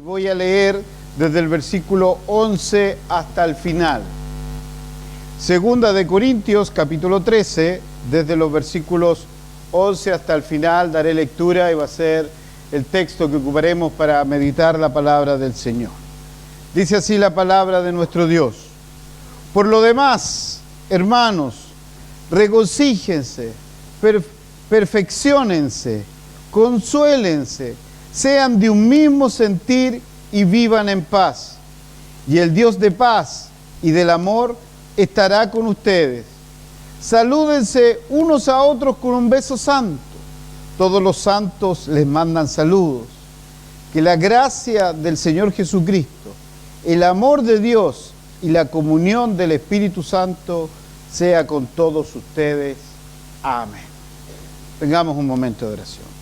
Voy a leer desde el versículo 11 hasta el final. Segunda de Corintios, capítulo 13, desde los versículos 11 hasta el final daré lectura y va a ser el texto que ocuparemos para meditar la palabra del Señor. Dice así la palabra de nuestro Dios. Por lo demás, hermanos, regocíjense, perfecciónense, consuélense, sean de un mismo sentir y vivan en paz. Y el Dios de paz y del amor estará con ustedes. Salúdense unos a otros con un beso santo. Todos los santos les mandan saludos. Que la gracia del Señor Jesucristo, el amor de Dios y la comunión del Espíritu Santo sea con todos ustedes. Amén. Tengamos un momento de oración.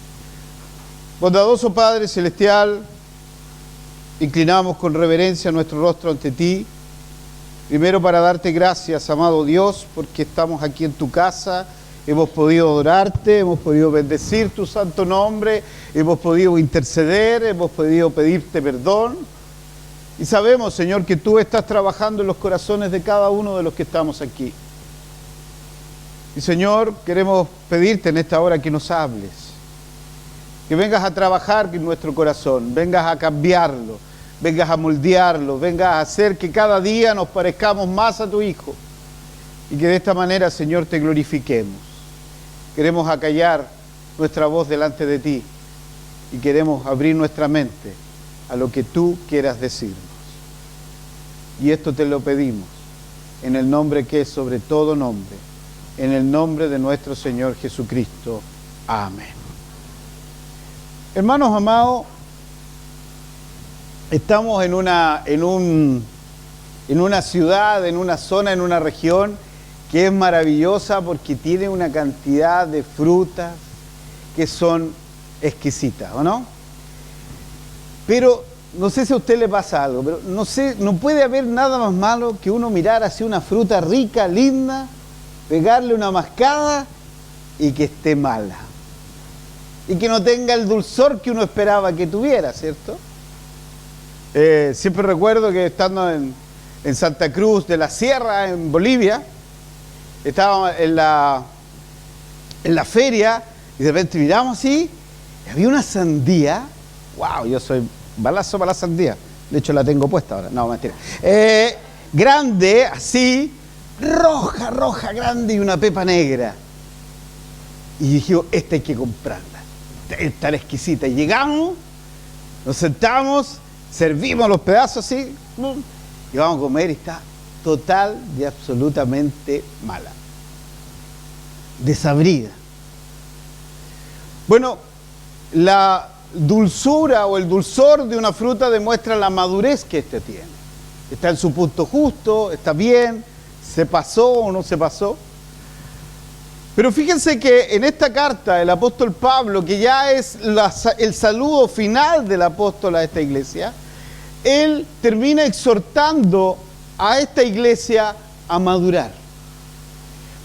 Bondadoso Padre Celestial, inclinamos con reverencia nuestro rostro ante ti, primero para darte gracias, amado Dios, porque estamos aquí en tu casa, hemos podido adorarte, hemos podido bendecir tu santo nombre, hemos podido interceder, hemos podido pedirte perdón, y sabemos, Señor, que tú estás trabajando en los corazones de cada uno de los que estamos aquí. Y Señor, queremos pedirte en esta hora que nos hables, que vengas a trabajar en nuestro corazón, vengas a cambiarlo, vengas a moldearlo, vengas a hacer que cada día nos parezcamos más a tu Hijo y que de esta manera, Señor, te glorifiquemos. Queremos acallar nuestra voz delante de ti y queremos abrir nuestra mente a lo que tú quieras decirnos. Y esto te lo pedimos en el nombre que es sobre todo nombre, en el nombre de nuestro Señor Jesucristo. Amén. Hermanos amados, estamos en una ciudad, en una zona, en una región que es maravillosa porque tiene una cantidad de frutas que son exquisitas, ¿o no? Pero no sé si a usted le pasa algo, pero no puede haber nada más malo que uno mirar hacia una fruta rica, linda, pegarle una mascada y que esté mala. Y que no tenga el dulzor que uno esperaba que tuviera, ¿cierto? Siempre recuerdo que estando en Santa Cruz de la Sierra, en Bolivia, estábamos en la feria y de repente miramos así y había una sandía. ¡Wow! Yo soy balazo para la sandía. De hecho la tengo puesta ahora. No, mentira. Grande, así, roja, grande y una pepa negra. Y dije, esta hay que comprarla. Es tan exquisita. Y llegamos, nos sentamos, servimos los pedazos así, y vamos a comer y está total y absolutamente mala. Desabrida. Bueno, la dulzura o el dulzor de una fruta demuestra la madurez que éste tiene. Está en su punto justo, está bien, se pasó o no se pasó. Pero fíjense que en esta carta el apóstol Pablo, que ya es el saludo final del apóstol a esta iglesia, él termina exhortando a esta iglesia a madurar.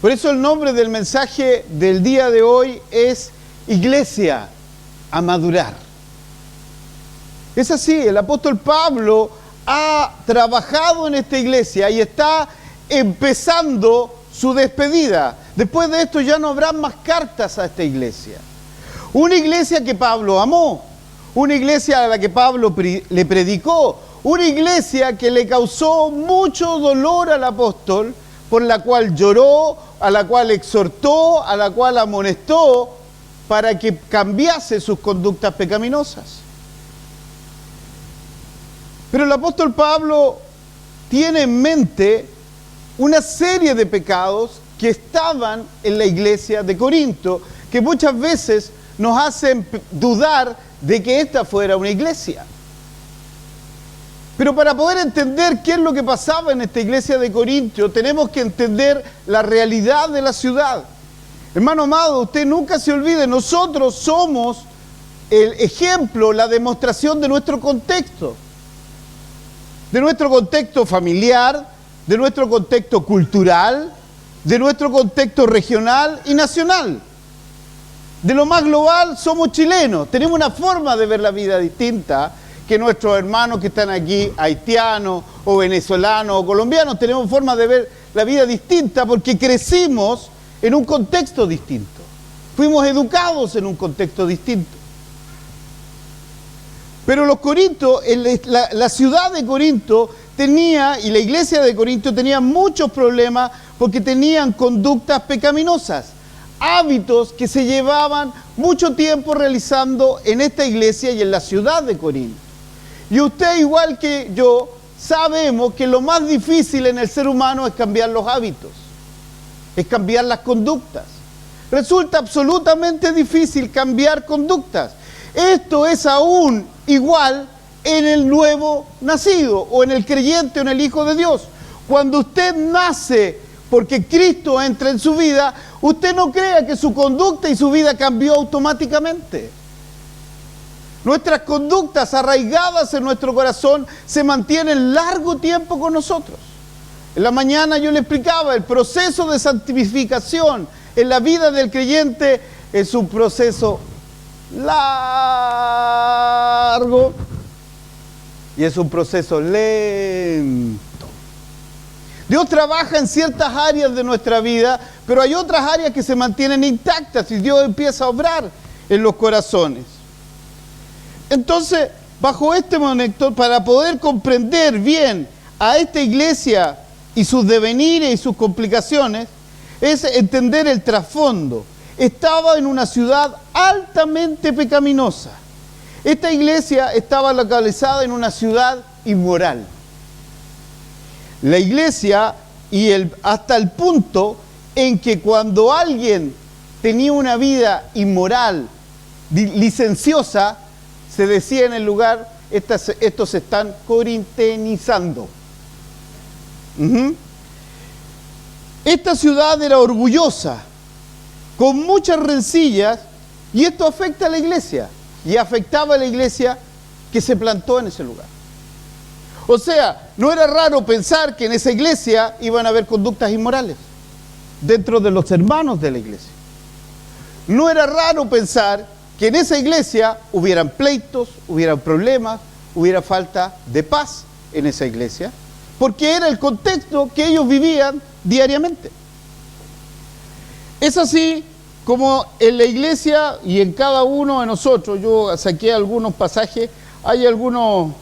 Por eso el nombre del mensaje del día de hoy es Iglesia a madurar. Es así, el apóstol Pablo ha trabajado en esta iglesia y está empezando su despedida. Después de esto ya no habrá más cartas a esta iglesia. Una iglesia que Pablo amó, una iglesia a la que Pablo le predicó, una iglesia que le causó mucho dolor al apóstol, por la cual lloró, a la cual exhortó, a la cual amonestó, para que cambiase sus conductas pecaminosas. Pero el apóstol Pablo tiene en mente una serie de pecados que estaban en la iglesia de Corinto, que muchas veces nos hacen dudar de que esta fuera una iglesia. Pero para poder entender qué es lo que pasaba en esta iglesia de Corinto, tenemos que entender la realidad de la ciudad. Hermano amado, usted nunca se olvide, nosotros somos el ejemplo, la demostración de nuestro contexto familiar, de nuestro contexto cultural, de nuestro contexto regional y nacional. De lo más global somos chilenos, tenemos una forma de ver la vida distinta que nuestros hermanos que están aquí, haitianos o venezolanos o colombianos, tenemos forma de ver la vida distinta porque crecimos en un contexto distinto. Fuimos educados en un contexto distinto. Pero los corintios, la ciudad de Corinto tenía, y la iglesia de Corinto tenía muchos problemas porque tenían conductas pecaminosas, hábitos que se llevaban mucho tiempo realizando en esta iglesia y en la ciudad de Corinto. Y usted, igual que yo, sabemos que lo más difícil en el ser humano es cambiar los hábitos, es cambiar las conductas. Resulta absolutamente difícil cambiar conductas. Esto es aún igual en el nuevo nacido, o en el creyente, o en el Hijo de Dios. Cuando usted nace porque Cristo entra en su vida, usted no crea que su conducta y su vida cambió automáticamente. Nuestras conductas arraigadas en nuestro corazón se mantienen largo tiempo con nosotros. En la mañana yo le explicaba, el proceso de santificación en la vida del creyente es un proceso largo y es un proceso lento. Dios trabaja en ciertas áreas de nuestra vida, pero hay otras áreas que se mantienen intactas y Dios empieza a obrar en los corazones. Entonces, bajo este momento, para poder comprender bien a esta iglesia y sus devenires y sus complicaciones, es entender el trasfondo. Estaba en una ciudad altamente pecaminosa. Esta iglesia estaba localizada en una ciudad inmoral. La iglesia, hasta el punto en que cuando alguien tenía una vida inmoral, licenciosa, se decía en el lugar, estos se están corintenizando. Esta ciudad era orgullosa, con muchas rencillas, y esto afecta a la iglesia, y afectaba a la iglesia que se plantó en ese lugar. O sea, no era raro pensar que en esa iglesia iban a haber conductas inmorales dentro de los hermanos de la iglesia. No era raro pensar que en esa iglesia hubieran pleitos, hubieran problemas, hubiera falta de paz en esa iglesia, porque era el contexto que ellos vivían diariamente. Es así como en la iglesia y en cada uno de nosotros, yo saqué algunos pasajes, hay algunos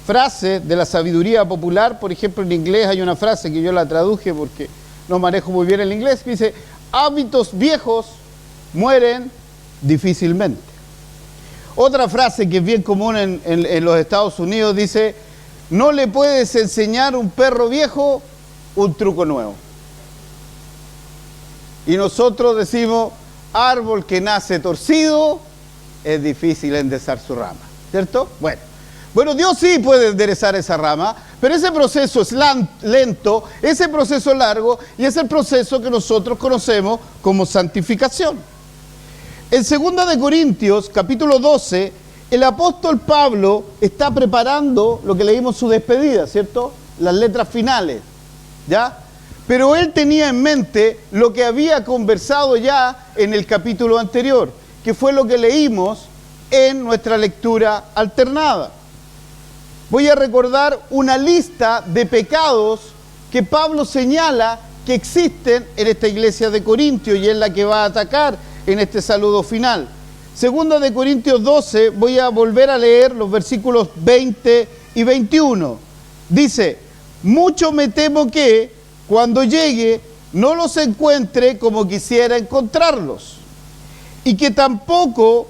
frases de la sabiduría popular. Por ejemplo, en inglés hay una frase que yo la traduje porque no manejo muy bien el inglés, que dice: hábitos viejos mueren difícilmente. Otra frase que es bien común en los Estados Unidos dice: no le puedes enseñar a un perro viejo un truco nuevo. Y nosotros decimos: árbol que nace torcido es difícil enderezar su rama, ¿cierto? Bueno, Dios sí puede enderezar esa rama, pero ese proceso es lento, ese proceso es largo, y es el proceso que nosotros conocemos como santificación. En 2 de Corintios, capítulo 12, el apóstol Pablo está preparando lo que leímos, su despedida, ¿cierto? Las letras finales, ¿ya? Pero él tenía en mente lo que había conversado ya en el capítulo anterior, que fue lo que leímos en nuestra lectura alternada. Voy a recordar una lista de pecados que Pablo señala que existen en esta iglesia de Corintios y es la que va a atacar en este saludo final. 2 de Corintios 12, voy a volver a leer los versículos 20 y 21. Dice: mucho me temo que cuando llegue no los encuentre como quisiera encontrarlos, y que tampoco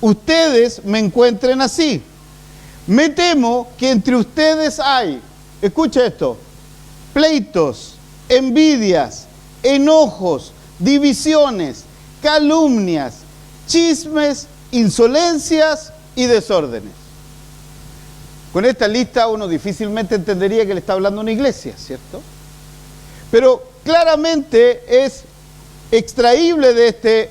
ustedes me encuentren así. Me temo que entre ustedes hay, escucha esto, pleitos, envidias, enojos, divisiones, calumnias, chismes, insolencias y desórdenes. Con esta lista uno difícilmente entendería que le está hablando a una iglesia, ¿cierto? Pero claramente es extraíble de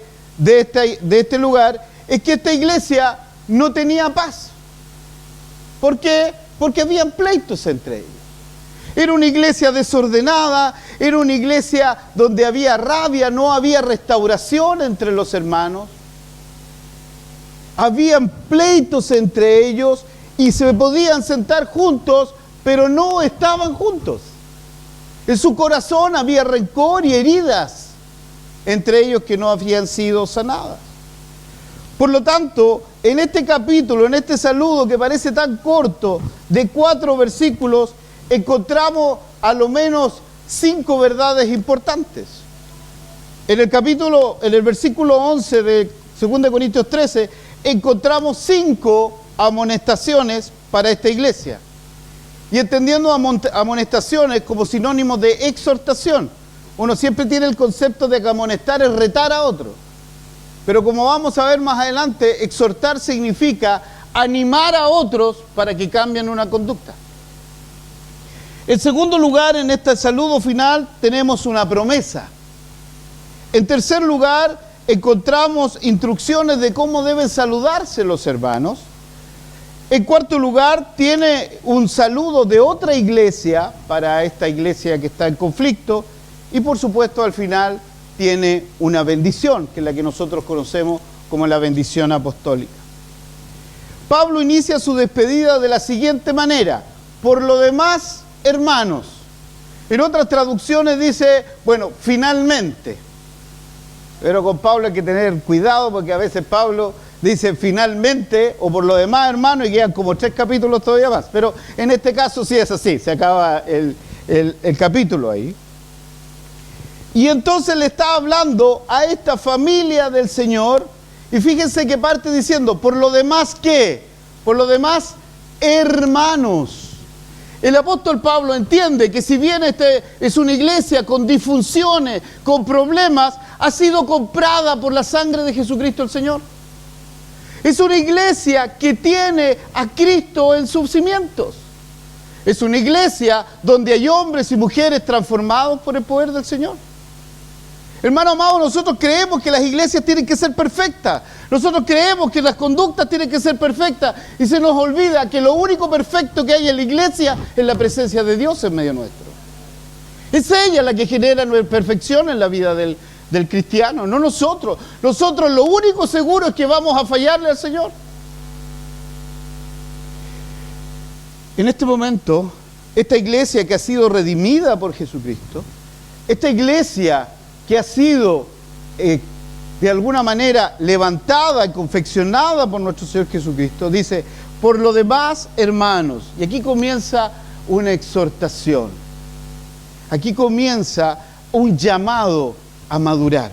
este lugar, es que esta iglesia no tenía paz. ¿Por qué? Porque habían pleitos entre ellos. Era una iglesia desordenada, era una iglesia donde había rabia, no había restauración entre los hermanos. Habían pleitos entre ellos y se podían sentar juntos, pero no estaban juntos. En su corazón había rencor y heridas entre ellos que no habían sido sanadas. Por lo tanto, en este capítulo, en este saludo que parece tan corto, de 4 versículos, encontramos a lo menos 5 verdades importantes. En el versículo 11 de 2 Corintios 13, encontramos 5 amonestaciones para esta iglesia. Y entendiendo amonestaciones como sinónimos de exhortación, uno siempre tiene el concepto de que amonestar es retar a otro. Pero como vamos a ver más adelante, exhortar significa animar a otros para que cambien una conducta. En segundo lugar, en este saludo final, tenemos una promesa. En tercer lugar, encontramos instrucciones de cómo deben saludarse los hermanos. En cuarto lugar, tiene un saludo de otra iglesia para esta iglesia que está en conflicto. Y por supuesto, al final, tiene una bendición, que es la que nosotros conocemos como la bendición apostólica. Pablo inicia su despedida de la siguiente manera: por lo demás, hermanos. En otras traducciones dice, bueno, finalmente. Pero con Pablo hay que tener cuidado porque a veces Pablo dice finalmente o por lo demás, hermanos, y quedan como 3 capítulos todavía más. Pero en este caso sí es así, se acaba el capítulo ahí. Y entonces le está hablando a esta familia del Señor, y fíjense que parte diciendo, por lo demás, ¿qué? Por lo demás, hermanos. El apóstol Pablo entiende que si bien es una iglesia con disfunciones, con problemas, ha sido comprada por la sangre de Jesucristo el Señor. Es una iglesia que tiene a Cristo en sus cimientos. Es una iglesia donde hay hombres y mujeres transformados por el poder del Señor. Hermano amado, nosotros creemos que las iglesias tienen que ser perfectas. Nosotros creemos que las conductas tienen que ser perfectas. Y se nos olvida que lo único perfecto que hay en la iglesia es la presencia de Dios en medio nuestro. Es ella la que genera perfección en la vida del cristiano, no nosotros. Nosotros lo único seguro es que vamos a fallarle al Señor. En este momento, esta iglesia que ha sido redimida por Jesucristo, esta iglesia que ha sido de alguna manera levantada y confeccionada por nuestro Señor Jesucristo, dice, por lo demás, hermanos, y aquí comienza una exhortación, aquí comienza un llamado a madurar.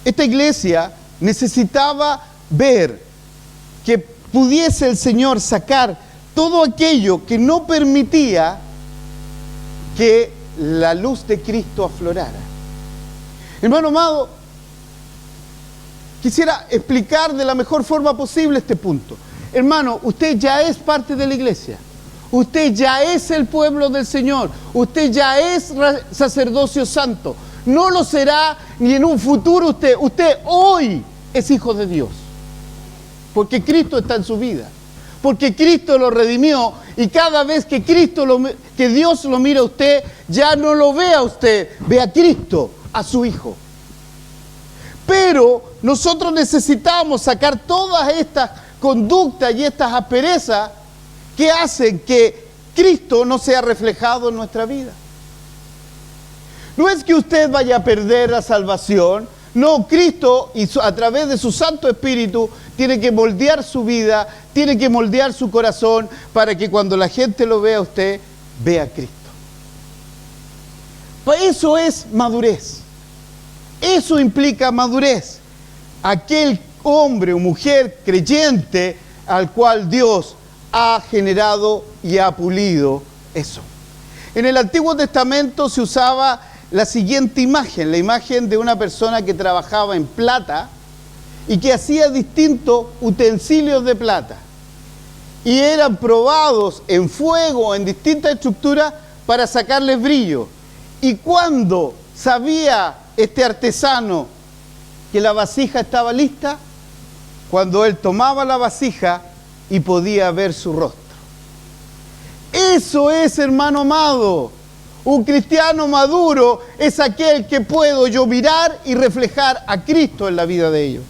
Esta iglesia necesitaba ver que pudiese el Señor sacar todo aquello que no permitía que la luz de Cristo aflorara. Hermano amado, quisiera explicar de la mejor forma posible este punto. Hermano, usted ya es parte de la iglesia. Usted ya es el pueblo del Señor. Usted ya es sacerdocio santo. No lo será ni en un futuro usted. Usted hoy es hijo de Dios. Porque Cristo está en su vida. Porque Cristo lo redimió, y cada vez que que Dios lo mira a usted, ya no lo ve a usted, ve a Cristo, a su Hijo. Pero nosotros necesitamos sacar todas estas conductas y estas asperezas que hacen que Cristo no sea reflejado en nuestra vida. No es que usted vaya a perder la salvación. No, Cristo, a través de su Santo Espíritu, tiene que moldear su vida, tiene que moldear su corazón, para que cuando la gente lo vea a usted, vea a Cristo. Pues eso es madurez. Eso implica madurez. Aquel hombre o mujer creyente al cual Dios ha generado y ha pulido eso. En el Antiguo Testamento se usaba la siguiente imagen, la imagen de una persona que trabajaba en plata y que hacía distintos utensilios de plata. Y eran probados en fuego, en distintas estructuras, para sacarles brillo. Y cuando sabía este artesano que la vasija estaba lista, cuando él tomaba la vasija y podía ver su rostro. Eso es, hermano amado. Un cristiano maduro es aquel que puedo yo mirar y reflejar a Cristo en la vida de ellos.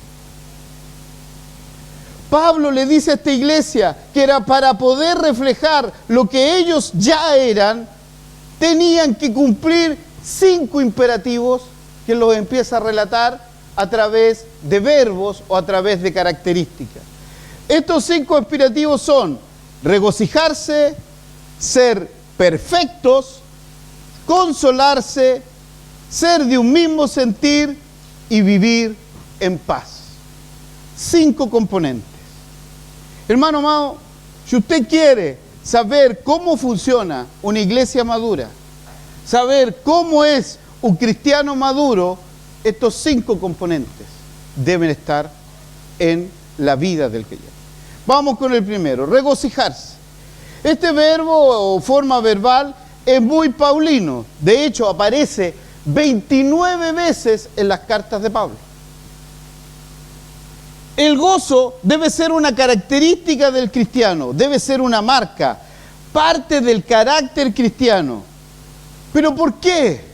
Pablo le dice a esta iglesia que era para poder reflejar lo que ellos ya eran, tenían que cumplir 5 imperativos que los empieza a relatar a través de verbos o a través de características. Estos 5 imperativos son regocijarse, ser perfectos, consolarse, ser de un mismo sentir y vivir en paz. 5 componentes. Hermano amado, si usted quiere saber cómo funciona una iglesia madura, saber cómo es un cristiano maduro, estos 5 componentes deben estar en la vida del creyente. Vamos con el primero, regocijarse. Este verbo o forma verbal es muy paulino. De hecho, aparece 29 veces en las cartas de Pablo. El gozo debe ser una característica del cristiano, debe ser una marca, parte del carácter cristiano. ¿Pero por qué?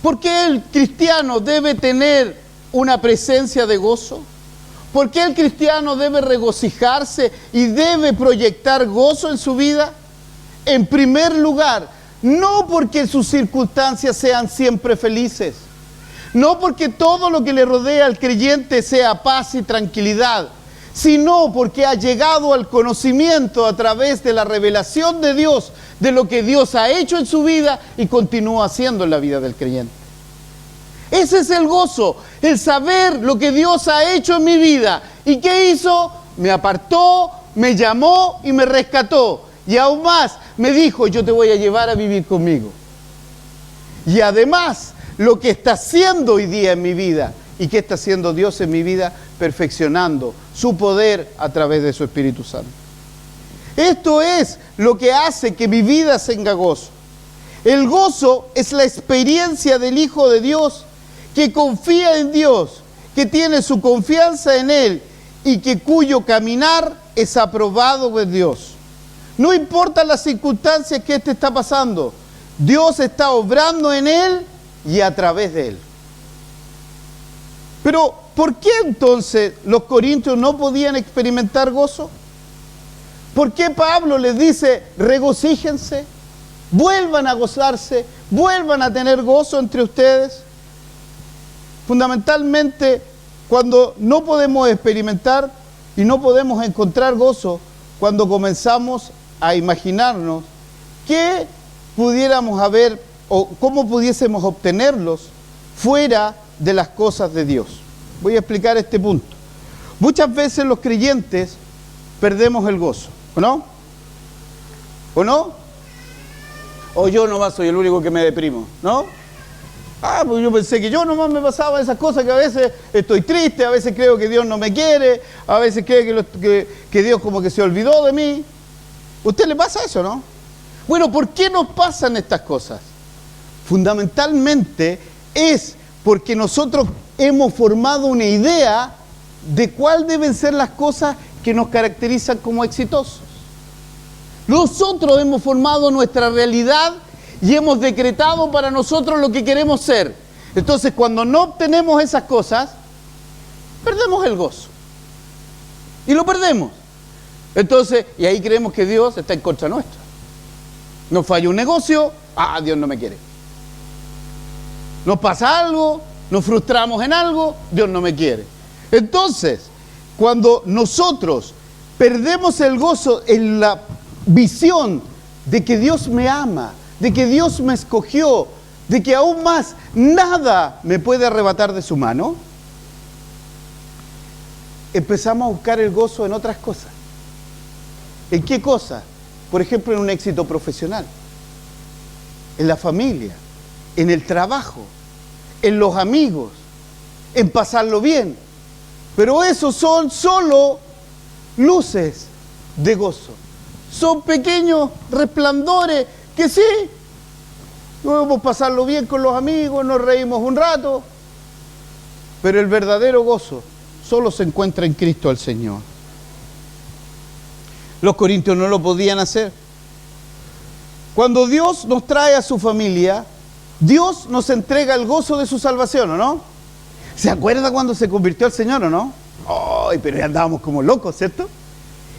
¿Por qué el cristiano debe tener una presencia de gozo? ¿Por qué el cristiano debe regocijarse y debe proyectar gozo en su vida? En primer lugar, no porque sus circunstancias sean siempre felices, no porque todo lo que le rodea al creyente sea paz y tranquilidad, sino porque ha llegado al conocimiento a través de la revelación de Dios, de lo que Dios ha hecho en su vida y continúa haciendo en la vida del creyente. Ese es el gozo, el saber lo que Dios ha hecho en mi vida. ¿Y qué hizo? Me apartó, me llamó y me rescató. Y aún más, me dijo, yo te voy a llevar a vivir conmigo. Y además, lo que está haciendo hoy día en mi vida, y que está haciendo Dios en mi vida, perfeccionando su poder a través de su Espíritu Santo. Esto es lo que hace que mi vida tenga gozo. El gozo es la experiencia del Hijo de Dios que confía en Dios, que tiene su confianza en Él y que cuyo caminar es aprobado por Dios. No importa las circunstancias que éste está pasando, Dios está obrando en él y a través de él. Pero, ¿por qué entonces los corintios no podían experimentar gozo? ¿Por qué Pablo les dice, regocíjense, vuelvan a gozarse, vuelvan a tener gozo entre ustedes? Fundamentalmente, cuando no podemos experimentar y no podemos encontrar gozo, cuando comenzamos a imaginarnos qué pudiéramos haber o cómo pudiésemos obtenerlos fuera de las cosas de Dios. Voy a explicar este punto. Muchas veces los creyentes perdemos el gozo, ¿o no? ¿O no? O yo nomás soy el único que me deprimo, ¿no? Pues yo pensé que yo nomás me pasaba esas cosas, que a veces estoy triste, a veces creo que Dios no me quiere, a veces creo que Dios como que se olvidó de mí. ¿Usted le pasa eso, no? Bueno, ¿por qué nos pasan estas cosas? Fundamentalmente es porque nosotros hemos formado una idea de cuál deben ser las cosas que nos caracterizan como exitosos. Nosotros hemos formado nuestra realidad y hemos decretado para nosotros lo que queremos ser. Entonces, cuando no obtenemos esas cosas, perdemos el gozo. Y lo perdemos. Entonces, y ahí creemos que Dios está en contra nuestra. Nos falla un negocio, Dios no me quiere. Nos pasa algo, nos frustramos en algo, Dios no me quiere. Entonces, cuando nosotros perdemos el gozo en la visión de que Dios me ama, de que Dios me escogió, de que aún más nada me puede arrebatar de su mano, empezamos a buscar el gozo en otras cosas. ¿En qué cosas? Por ejemplo, en un éxito profesional, en la familia, en el trabajo, en los amigos, en pasarlo bien. Pero esos son solo luces de gozo. Son pequeños resplandores que sí, podemos pasarlo bien con los amigos, nos reímos un rato, pero el verdadero gozo solo se encuentra en Cristo el Señor. Los corintios no lo podían hacer. Cuando Dios nos trae a su familia, Dios nos entrega el gozo de su salvación, ¿o no? ¿Se acuerda cuando se convirtió al Señor, o no? ¡ay! Pero ya andábamos como locos, ¿cierto?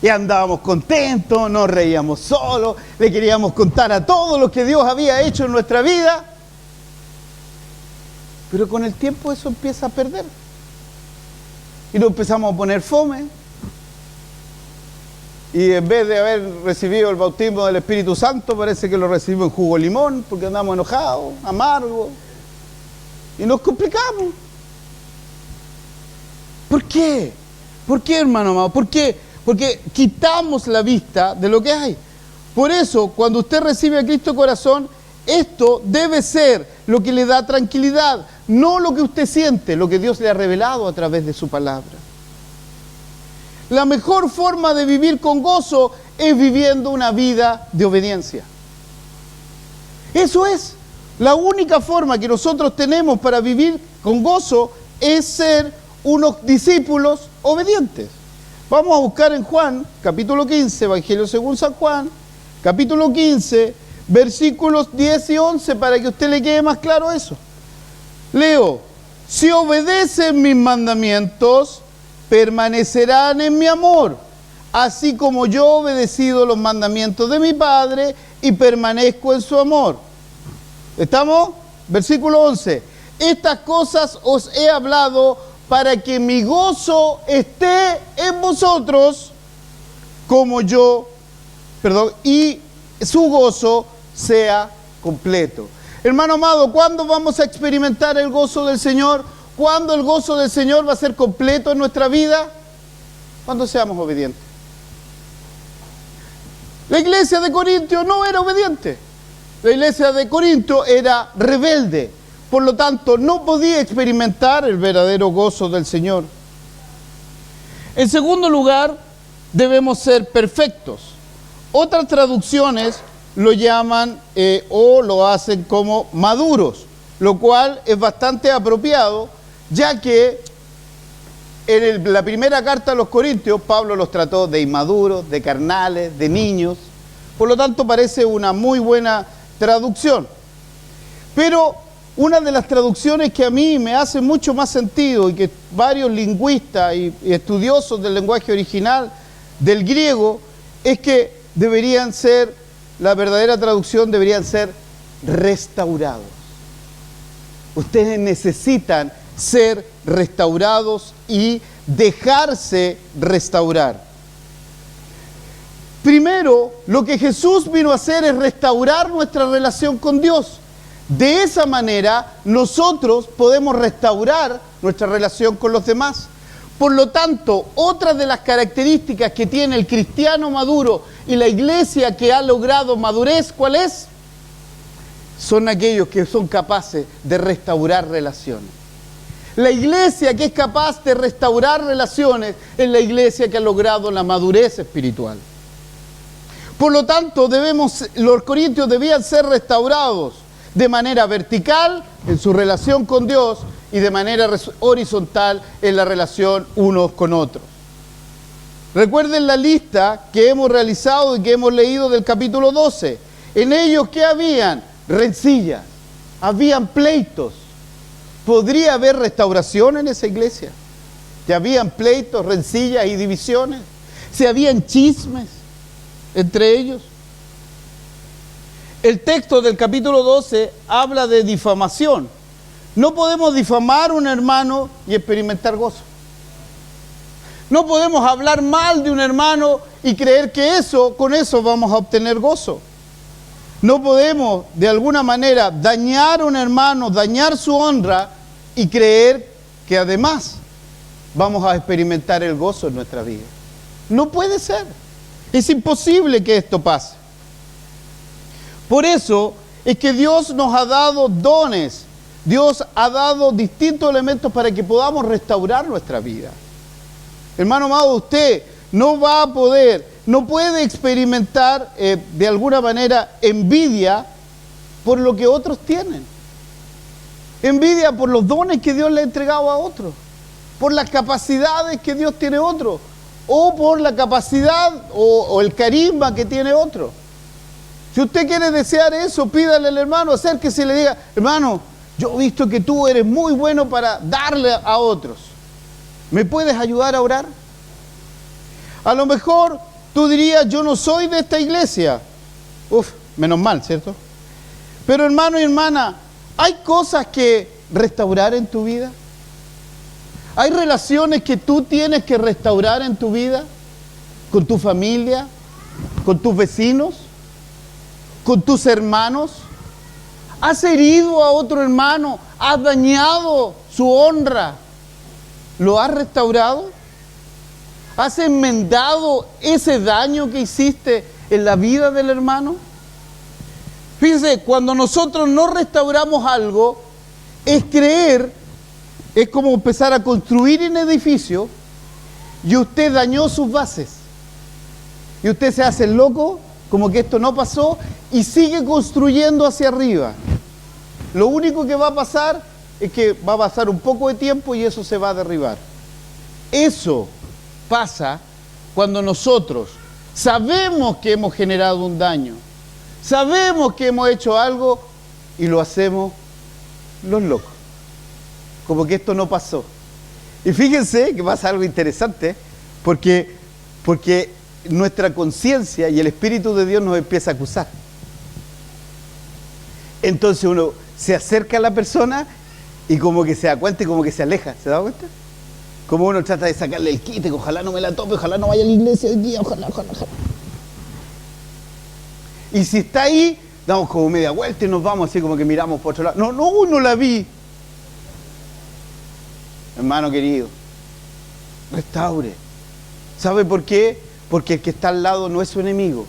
Y andábamos contentos, nos reíamos solos, le queríamos contar a todos lo que Dios había hecho en nuestra vida. Pero con el tiempo eso empieza a perder. Y nos empezamos a poner fome. Y en vez de haber recibido el bautismo del Espíritu Santo, parece que lo recibimos en jugo de limón, porque andamos enojados, amargos. Y nos complicamos. ¿Por qué? ¿Por qué, hermano amado? ¿Por qué? Porque quitamos la vista de lo que hay. Por eso, cuando usted recibe a Cristo corazón, esto debe ser lo que le da tranquilidad, no lo que usted siente, lo que Dios le ha revelado a través de su palabra. La mejor forma de vivir con gozo es viviendo una vida de obediencia. Eso es. La única forma que nosotros tenemos para vivir con gozo es ser unos discípulos obedientes. Vamos a buscar en Juan, capítulo 15, Evangelio según San Juan, capítulo 15, versículos 10 y 11, para que a usted le quede más claro eso. Leo: si obedecen mis mandamientos, permanecerán en mi amor, así como yo he obedecido los mandamientos de mi Padre y permanezco en su amor. ¿Estamos? Versículo 11. Estas cosas os he hablado para que mi gozo esté en vosotros, y su gozo sea completo. Hermano amado, ¿cuándo vamos a experimentar el gozo del Señor? ¿Cuándo el gozo del Señor va a ser completo en nuestra vida? Cuando seamos obedientes. La iglesia de Corinto no era obediente. La iglesia de Corinto era rebelde. Por lo tanto, no podía experimentar el verdadero gozo del Señor. En segundo lugar, debemos ser perfectos. Otras traducciones lo llaman o lo hacen como maduros, lo cual es bastante apropiado, ya que en la primera carta a los Corintios, Pablo los trató de inmaduros, de carnales, de niños. Por lo tanto, parece una muy buena traducción. Pero una de las traducciones que a mí me hace mucho más sentido y que varios lingüistas y estudiosos del lenguaje original del griego, es que deberían ser, la verdadera traducción deberían ser restaurados. Ustedes necesitan ser restaurados y dejarse restaurar. Primero, lo que Jesús vino a hacer es restaurar nuestra relación con Dios. De esa manera, nosotros podemos restaurar nuestra relación con los demás. Por lo tanto, otra de las características que tiene el cristiano maduro y la iglesia que ha logrado madurez, ¿cuál es? Son aquellos que son capaces de restaurar relaciones. La iglesia que es capaz de restaurar relaciones es la iglesia que ha logrado la madurez espiritual. Por lo tanto, los corintios debían ser restaurados de manera vertical en su relación con Dios y de manera horizontal en la relación unos con otros. Recuerden la lista que hemos realizado y que hemos leído del capítulo 12. En ellos, ¿qué habían? Rencillas, habían pleitos. ¿Podría haber restauración en esa iglesia? ¿Que habían pleitos, rencillas y divisiones? ¿Se habían chismes entre ellos? El texto del capítulo 12 habla de difamación. No podemos difamar a un hermano y experimentar gozo. No podemos hablar mal de un hermano y creer que con eso vamos a obtener gozo. No podemos de alguna manera dañar a un hermano, dañar su honra y creer que además vamos a experimentar el gozo en nuestra vida. No puede ser. Es imposible que esto pase. Por eso es que Dios nos ha dado dones. Dios ha dado distintos elementos para que podamos restaurar nuestra vida. Hermano amado, usted no va a poder, no puede experimentar de alguna manera envidia por lo que otros tienen. Envidia por los dones que Dios le ha entregado a otros, por las capacidades que Dios tiene a otros, o por la capacidad o el carisma que tiene otro. Si usted quiere desear eso, pídale al hermano, acérquese y le diga: hermano, yo he visto que tú eres muy bueno para darle a otros. ¿Me puedes ayudar a orar? A lo mejor tú dirías, yo no soy de esta iglesia. Uf, menos mal, ¿cierto? Pero hermano y hermana, ¿hay cosas que restaurar en tu vida? ¿Hay relaciones que tú tienes que restaurar en tu vida? ¿Con tu familia? ¿Con tus vecinos? ¿Con tus hermanos? ¿Has herido a otro hermano? ¿Has dañado su honra? ¿Lo has restaurado? ¿Has enmendado ese daño que hiciste en la vida del hermano? Fíjense, cuando nosotros no restauramos algo, es creer, es como empezar a construir un edificio y usted dañó sus bases. Y usted se hace el loco, como que esto no pasó, y sigue construyendo hacia arriba. Lo único que va a pasar es que va a pasar un poco de tiempo y eso se va a derribar. Eso pasa cuando nosotros sabemos que hemos generado un daño, sabemos que hemos hecho algo y lo hacemos los locos, como que esto no pasó. Y fíjense que pasa algo interesante, porque nuestra conciencia y el Espíritu de Dios nos empieza a acusar. Entonces uno se acerca a la persona y como que se da cuenta y como que se aleja. ¿Se da cuenta? Como uno trata de sacarle el quite, que ojalá no me la tope, ojalá no vaya a la iglesia hoy día, ojalá. Y si está ahí, damos como media vuelta y nos vamos así como que miramos por otro lado. No la vi. Hermano querido, restaure. ¿Sabe por qué? Porque el que está al lado no es su enemigo,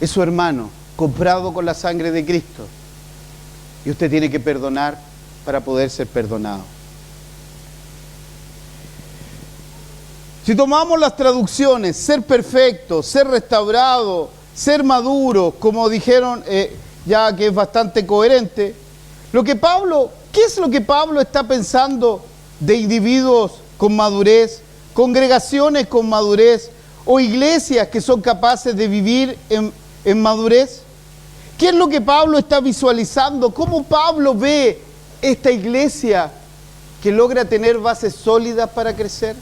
es su hermano, comprado con la sangre de Cristo. Y usted tiene que perdonar para poder ser perdonado. Si tomamos las traducciones, ser perfecto, ser restaurado, ser maduro, como dijeron, ya que es bastante coherente, ¿qué es lo que Pablo está pensando de individuos con madurez, congregaciones con madurez o iglesias que son capaces de vivir en madurez? ¿Qué es lo que Pablo está visualizando? ¿Cómo Pablo ve esta iglesia que logra tener bases sólidas para crecer?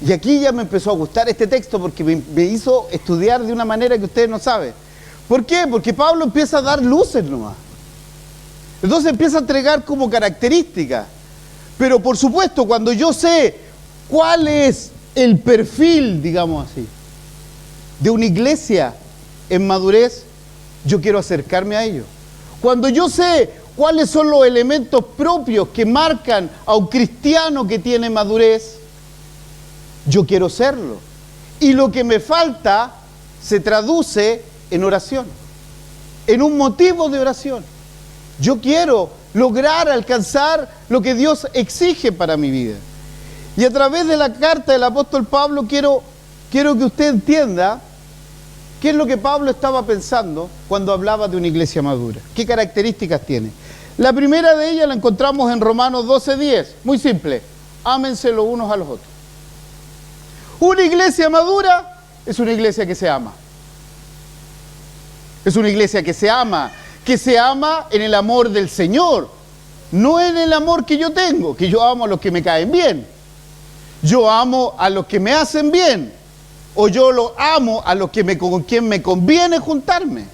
Y aquí ya me empezó a gustar este texto porque me hizo estudiar de una manera que ustedes no saben. ¿Por qué? Porque Pablo empieza a dar luces nomás. Entonces empieza a entregar como características. Pero por supuesto, cuando yo sé cuál es el perfil, digamos así, de una iglesia en madurez, yo quiero acercarme a ello. Cuando yo sé cuáles son los elementos propios que marcan a un cristiano que tiene madurez, yo quiero serlo. Y lo que me falta se traduce en oración, en un motivo de oración. Yo quiero lograr alcanzar lo que Dios exige para mi vida. Y a través de la carta del apóstol Pablo quiero que usted entienda qué es lo que Pablo estaba pensando cuando hablaba de una iglesia madura. ¿Qué características tiene? La primera de ellas la encontramos en Romanos 12:10. Muy simple. Ámense los unos a los otros. Una iglesia madura es una iglesia que se ama. Es una iglesia que se ama en el amor del Señor, no en el amor que yo tengo, que yo amo a los que me caen bien. Yo amo a los que me hacen bien, o yo lo amo a los que con quien me conviene juntarme.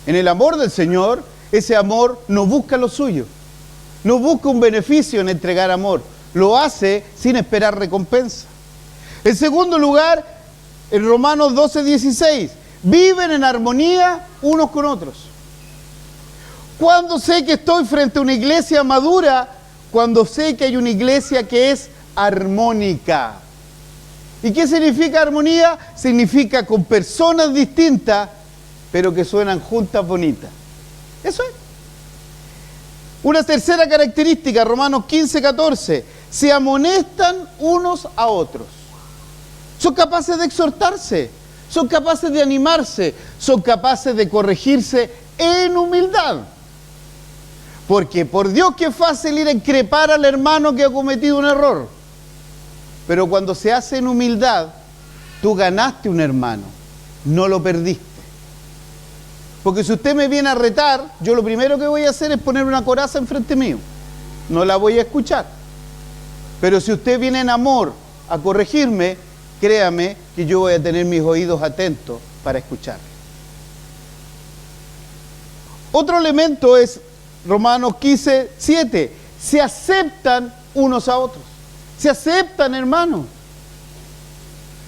En el amor del Señor, ese amor no busca lo suyo, no busca un beneficio en entregar amor, lo hace sin esperar recompensa. En segundo lugar, en Romanos 12:16, viven en armonía unos con otros. ¿Cuándo sé que estoy frente a una iglesia madura? Cuando sé que hay una iglesia que es armónica. ¿Y qué significa armonía? Significa con personas distintas, pero que suenan juntas bonitas. Eso es. Una tercera característica, Romanos 15:14, se amonestan unos a otros. Son capaces de exhortarse, son capaces de animarse, son capaces de corregirse en humildad. Porque por Dios que es fácil ir a increpar al hermano que ha cometido un error. Pero cuando se hace en humildad, tú ganaste un hermano, no lo perdiste. Porque si usted me viene a retar, yo lo primero que voy a hacer es poner una coraza enfrente mío. No la voy a escuchar. Pero si usted viene en amor a corregirme, créame que yo voy a tener mis oídos atentos para escuchar. Otro elemento es Romanos 15, 7. Se aceptan unos a otros. Se aceptan, hermanos.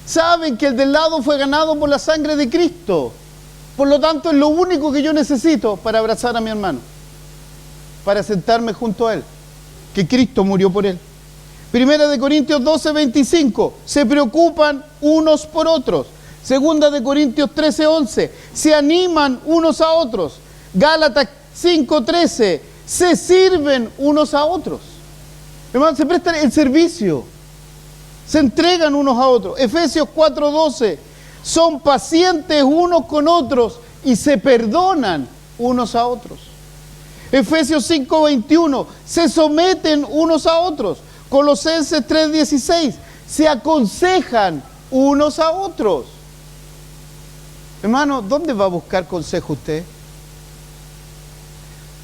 Saben que el del lado fue ganado por la sangre de Cristo. Por lo tanto, es lo único que yo necesito para abrazar a mi hermano, para sentarme junto a él, que Cristo murió por él. Primera de Corintios 12, 25, se preocupan unos por otros. Segunda de Corintios 13, 11, se animan unos a otros. Gálatas 5, 13, se sirven unos a otros. Hermanos, se prestan el servicio, se entregan unos a otros. Efesios 4, 12, son pacientes unos con otros y se perdonan unos a otros. Efesios 5, 21, se someten unos a otros. Colosenses 3, 16, se aconsejan unos a otros. Hermano, ¿dónde va a buscar consejo usted?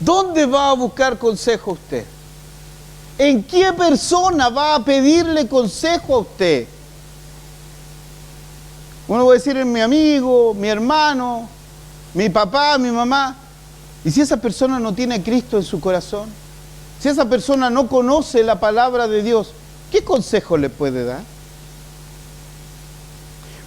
¿Dónde va a buscar consejo usted? ¿En qué persona va a pedirle consejo a usted? Uno va a decir, en mi amigo, mi hermano, mi papá, mi mamá. ¿Y si esa persona no tiene a Cristo en su corazón? Si esa persona no conoce la palabra de Dios, ¿qué consejo le puede dar?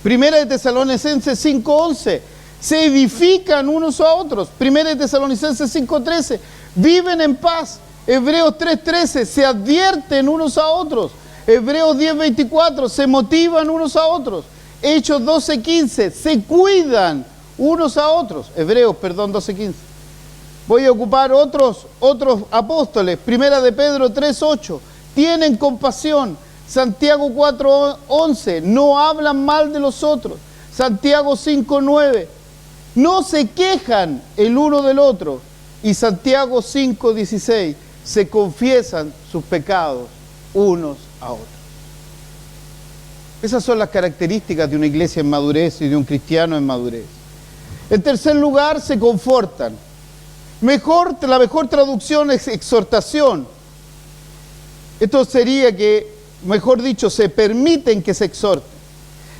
Primera de Tesalonicenses 5:11, se edifican unos a otros. Primera de Tesalonicenses 5:13, viven en paz. Hebreos 3:13, se advierten unos a otros. Hebreos 10:24, se motivan unos a otros. Hechos 12:15, se cuidan unos a otros. Hebreos, 12:15. Voy a ocupar otros apóstoles. Primera de Pedro 3:8, tienen compasión. Santiago 4:11, no hablan mal de los otros. Santiago 5:9, no se quejan el uno del otro. Y Santiago 5:16, se confiesan sus pecados unos a otros. Esas son las características de una iglesia en madurez y de un cristiano en madurez. En tercer lugar, se confortan. La mejor traducción es exhortación. Esto sería que, mejor dicho, se permiten que se exhorten.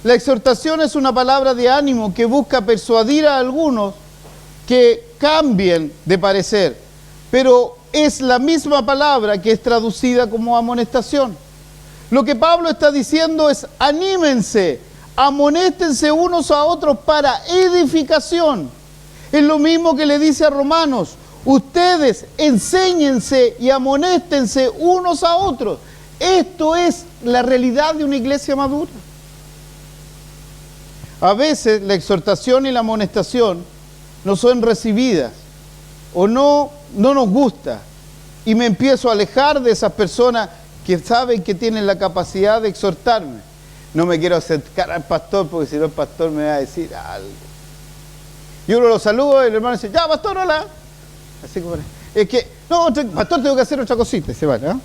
La exhortación es una palabra de ánimo que busca persuadir a algunos que cambien de parecer, pero es la misma palabra que es traducida como amonestación. Lo que Pablo está diciendo es: anímense, amonéstense unos a otros para edificación. Es lo mismo que le dice a Romanos: ustedes enséñense y amonéstense unos a otros. Esto es la realidad de una iglesia madura. A veces la exhortación y la amonestación no son recibidas o no nos gusta, y me empiezo a alejar de esas personas que saben que tienen la capacidad de exhortarme. No me quiero acercar al pastor porque si no el pastor me va a decir algo. Y uno lo saluda y el hermano dice: ya, pastor, hola. Así como, es que, no, pastor, tengo que hacer otra cosita. Se va, ¿no?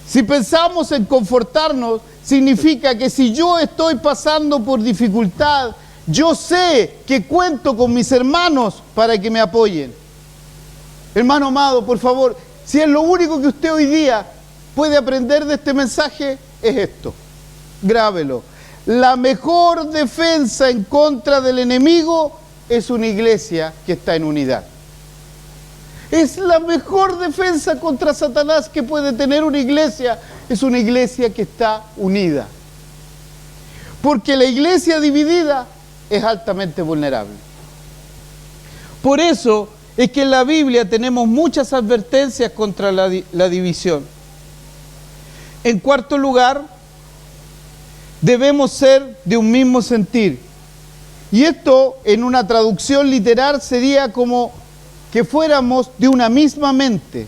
Si pensamos en confortarnos, significa que si yo estoy pasando por dificultad, yo sé que cuento con mis hermanos para que me apoyen. Hermano amado, por favor, si es lo único que usted hoy día puede aprender de este mensaje, es esto. Grábelo. La mejor defensa en contra del enemigo es una iglesia que está en unidad. Es la mejor defensa contra Satanás que puede tener una iglesia, es una iglesia que está unida. Porque la iglesia dividida es altamente vulnerable. Por eso es que en la Biblia tenemos muchas advertencias contra la división. En cuarto lugar, debemos ser de un mismo sentir. Y esto, en una traducción literal, sería como que fuéramos de una misma mente.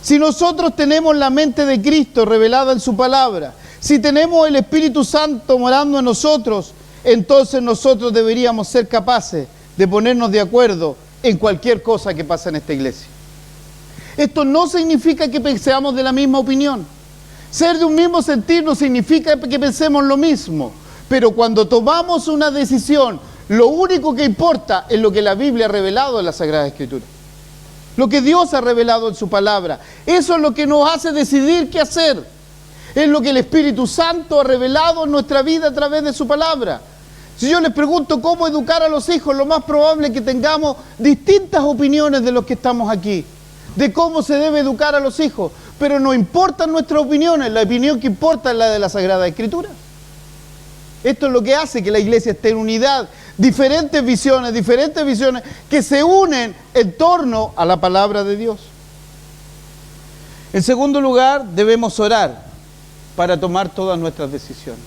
Si nosotros tenemos la mente de Cristo revelada en su palabra, si tenemos el Espíritu Santo morando en nosotros, entonces nosotros deberíamos ser capaces de ponernos de acuerdo en cualquier cosa que pasa en esta iglesia. Esto no significa que seamos de la misma opinión. Ser de un mismo sentir no significa que pensemos lo mismo, pero cuando tomamos una decisión, lo único que importa es lo que la Biblia ha revelado en la Sagrada Escritura. Lo que Dios ha revelado en su palabra. Eso es lo que nos hace decidir qué hacer. Es lo que el Espíritu Santo ha revelado en nuestra vida a través de su palabra. Si yo les pregunto cómo educar a los hijos, lo más probable es que tengamos distintas opiniones de los que estamos aquí, de cómo se debe educar a los hijos. Pero no importan nuestras opiniones, la opinión que importa es la de la Sagrada Escritura. Esto es lo que hace que la iglesia esté en unidad. Diferentes visiones que se unen en torno a la palabra de Dios. En segundo lugar, debemos orar para tomar todas nuestras decisiones.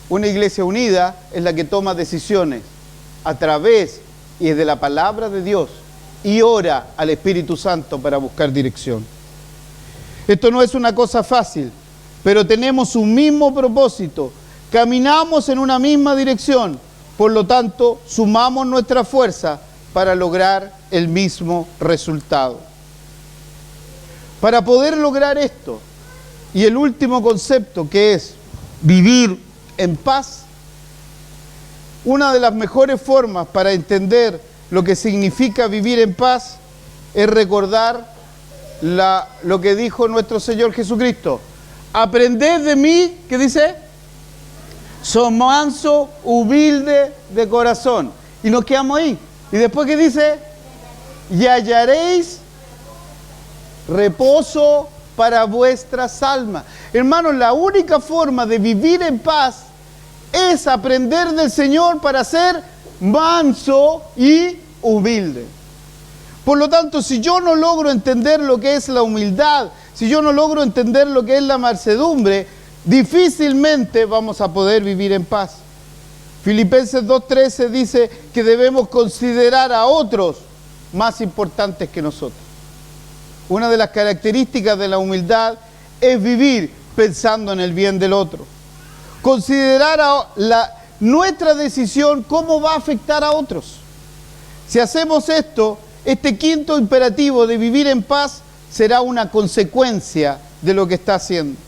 Una iglesia unida es la que toma decisiones a través y de la palabra de Dios y ora al Espíritu Santo para buscar dirección. Esto no es una cosa fácil, pero tenemos un mismo propósito. Caminamos en una misma dirección, por lo tanto, sumamos nuestra fuerza para lograr el mismo resultado. Para poder lograr esto, y el último concepto que es vivir en paz, una de las mejores formas para entender lo que significa vivir en paz es recordar lo que dijo nuestro Señor Jesucristo. Aprended de mí, ¿qué dice? Soy manso, humilde de corazón. Y nos quedamos ahí. Y después, ¿qué dice? Y hallaréis reposo para vuestras almas. Hermanos, la única forma de vivir en paz es aprender del Señor para ser manso y humilde. Por lo tanto, si yo no logro entender lo que es la humildad, si yo no logro entender lo que es la mansedumbre, difícilmente vamos a poder vivir en paz. Filipenses 2:13 dice que debemos considerar a otros más importantes que nosotros. Una de las características de la humildad es vivir pensando en el bien del otro. Considerar nuestra decisión cómo va a afectar a otros. Si hacemos esto, este quinto imperativo de vivir en paz será una consecuencia de lo que está haciendo.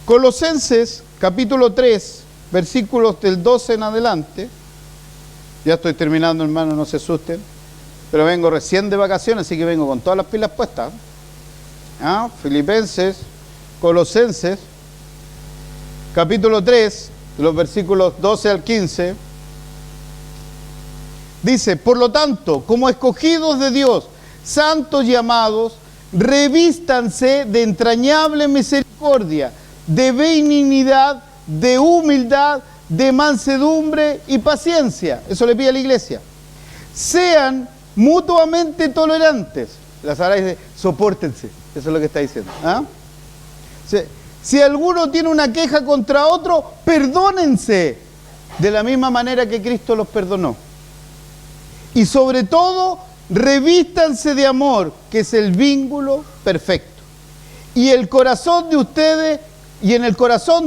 Colosenses capítulo 3, versículos del 12 en adelante. Ya estoy terminando, hermano, no se asusten. Pero vengo recién de vacaciones, así que vengo con todas las pilas puestas. Colosenses, capítulo 3, los versículos 12 al 15. Dice, por lo tanto, como escogidos de Dios, santos y amados, revístanse de entrañable misericordia, de benignidad, de humildad, de mansedumbre y paciencia. Eso le pide a la iglesia. Sean mutuamente tolerantes. La Sara dice, sopórtense. Eso es lo que está diciendo. Si alguno tiene una queja contra otro, perdónense de la misma manera que Cristo los perdonó. Y sobre todo, revístanse de amor, que es el vínculo perfecto. Y en el corazón de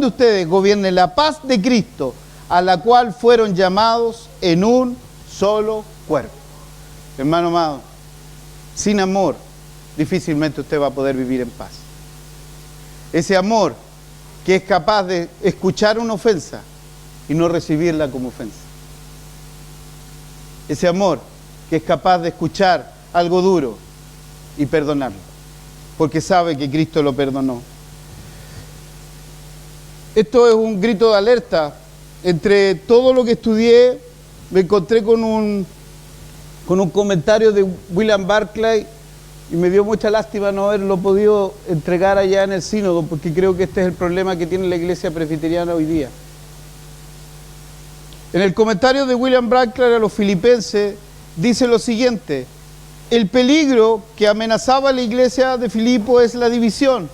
ustedes gobierne la paz de Cristo, a la cual fueron llamados en un solo cuerpo. Hermano amado, sin amor, difícilmente usted va a poder vivir en paz. Ese amor que es capaz de escuchar una ofensa y no recibirla como ofensa. Ese amor que es capaz de escuchar algo duro y perdonarlo, porque sabe que Cristo lo perdonó. Esto es un grito de alerta. Entre todo lo que estudié, me encontré con un comentario de William Barclay y me dio mucha lástima no haberlo podido entregar allá en el sínodo, porque creo que este es el problema que tiene la iglesia presbiteriana hoy día. En el comentario de William Barclay a los filipenses dice lo siguiente: el peligro que amenazaba a la iglesia de Filipo es la división,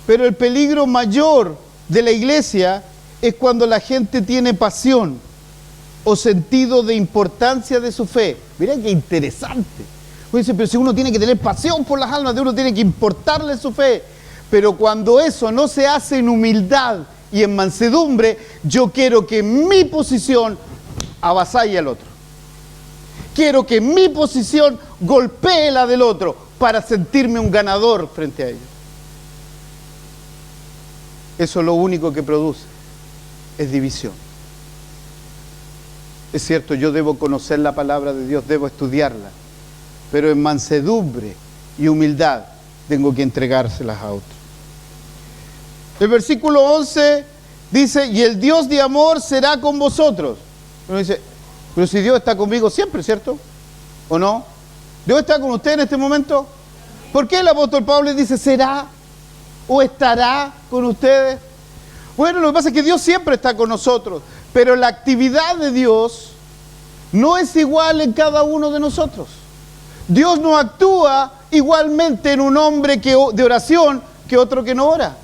pero el peligro mayor de la iglesia es cuando la gente tiene pasión o sentido de importancia de su fe. Miren qué interesante. Uno dice, pero si uno tiene que tener pasión por las almas, de uno tiene que importarle su fe. Pero cuando eso no se hace en humildad y en mansedumbre, yo quiero que mi posición avasalle al otro. Quiero que mi posición golpee la del otro para sentirme un ganador frente a ellos. Eso lo único que produce es división. Es cierto, yo debo conocer la palabra de Dios, debo estudiarla, pero en mansedumbre y humildad tengo que entregárselas a otros. El versículo 11 dice, y el Dios de amor será con vosotros. Uno dice, pero si Dios está conmigo siempre, ¿cierto? ¿O no? ¿Dios está con usted en este momento? ¿Por qué el apóstol Pablo dice será o estará con ustedes? Bueno, lo que pasa es que Dios siempre está con nosotros, pero la actividad de Dios no es igual en cada uno de nosotros. Dios no actúa igualmente en un hombre de oración que otro que no ora.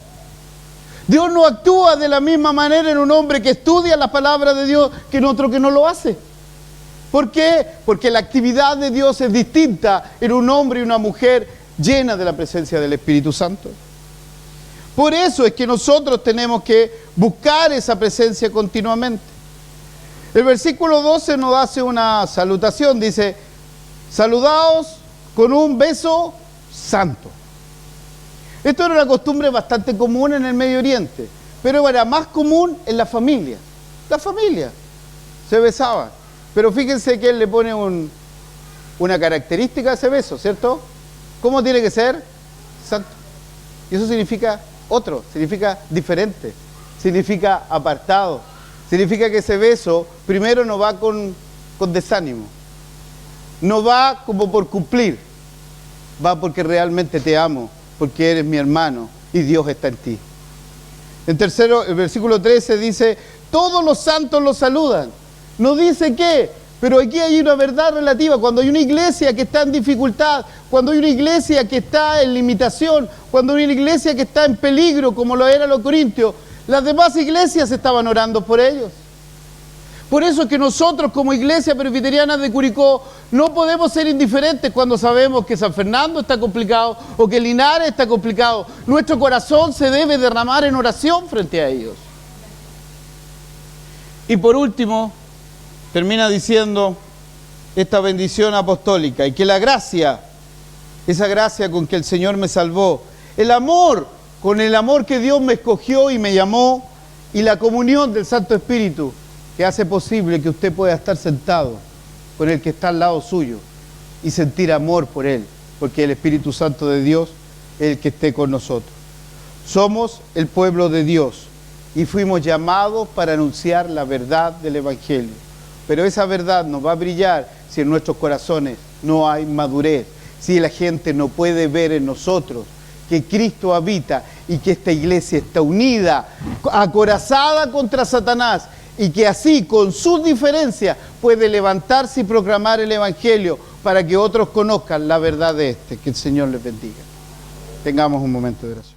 Dios no actúa de la misma manera en un hombre que estudia la palabra de Dios que en otro que no lo hace. ¿Por qué? Porque la actividad de Dios es distinta en un hombre y una mujer llena de la presencia del Espíritu Santo. Por eso es que nosotros tenemos que buscar esa presencia continuamente. El versículo 12 nos hace una salutación, dice, saludaos con un beso santo. Esto era una costumbre bastante común en el Medio Oriente, pero era más común en la familia. La familia se besaba. Pero fíjense que él le pone una característica a ese beso, ¿cierto? ¿Cómo tiene que ser? Santo. Y eso significa otro, significa diferente, significa apartado. Significa que ese beso primero no va con desánimo, no va como por cumplir, va porque realmente te amo, porque eres mi hermano y Dios está en ti. En tercero, el versículo 13 dice, todos los santos los saludan. No dice qué, pero aquí hay una verdad relativa. Cuando hay una iglesia que está en dificultad, cuando hay una iglesia que está en limitación, cuando hay una iglesia que está en peligro, como lo eran los corintios, las demás iglesias estaban orando por ellos. Por eso es que nosotros como Iglesia Presbiteriana de Curicó no podemos ser indiferentes cuando sabemos que San Fernando está complicado o que Linares está complicado. Nuestro corazón se debe derramar en oración frente a ellos. Y por último, termina diciendo esta bendición apostólica, y que la gracia, esa gracia con que el Señor me salvó, el amor, con el amor que Dios me escogió y me llamó, y la comunión del Santo Espíritu, que hace posible que usted pueda estar sentado con el que está al lado suyo y sentir amor por él, porque el Espíritu Santo de Dios es el que esté con nosotros. Somos el pueblo de Dios y fuimos llamados para anunciar la verdad del Evangelio. Pero esa verdad no va a brillar si en nuestros corazones no hay madurez, si la gente no puede ver en nosotros que Cristo habita y que esta iglesia está unida, acorazada contra Satanás, y que así, con sus diferencias, puede levantarse y proclamar el Evangelio para que otros conozcan la verdad de este. Que el Señor les bendiga. Tengamos un momento de oración.